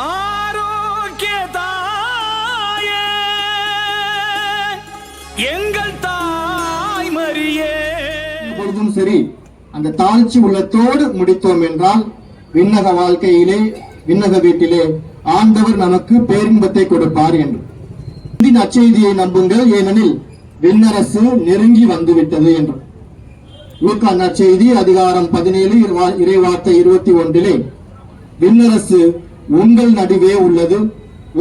ஆரோக்கிய தாயே, எங்கள் தாய் மரியே. பொழுதும் சரி, அந்த தாழ்ச்சி உள்ளத்தோடு முடித்தோம் என்றால் விண்ணக வாழ்க்கையிலே, விண்ணக வீட்டிலே ஆண்டவர் நமக்கு பேரின்பத்தை கொடுப்பார் என்று. நற்செய்தியை நம்புங்கள், ஏனெனில் விண்ணரசு நெருங்கி வந்துவிட்டது என்று. லூக்கா நற்செய்தி அதிகாரம் 17 இறைவார்த்தை 21 விண்ணரசு உங்கள் நடுவே உள்ளது,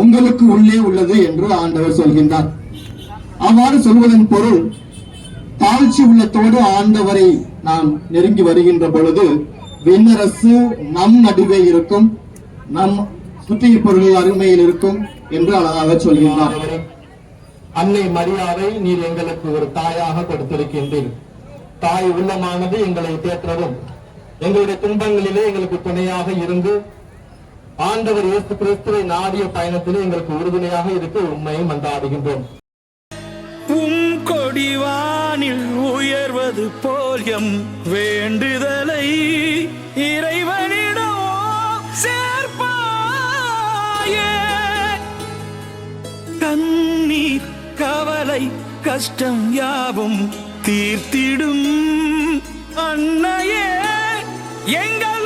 உங்களுக்கு உள்ளே உள்ளது என்று ஆண்டவர் சொல்கின்றார். அவ்வாறு சொல்வதன் பொருள், தாழ்ச்சி உள்ளத்தோடு ஆண்டவரை நாம் நெருங்கி வருகின்ற பொழுது விண்ணரசு நம் நடுவே இருக்கும், நம் சுற்றிய பொருள் அருமையில் இருக்கும் என்று அழகாக சொல்கின்றார். அன்னை மரியாதை நீர் எங்களுக்கு ஒரு தாயாக கொடுத்திருக்கின்றீர். தாய் உள்ளமானது எங்களை தேற்றவும், எங்களுடைய துன்பங்களிலே எங்களுக்கு துணையாக இருந்து ஆண்டவர் இயேசு கிறிஸ்துவை நாடிய பயணத்திலே எங்களுக்கு உறுதுணையாக இருக்க உண்மையை மன்றாடுகின்றோம். கொடிவானில் உயர்வது போல் எம் வேண்டுதலை இறைவனிடம் சேர்ப்பாயே. கண்ணீர் கவலை கஷ்டம் யாவும் தீர்த்திடும் அன்னையே, எங்கள்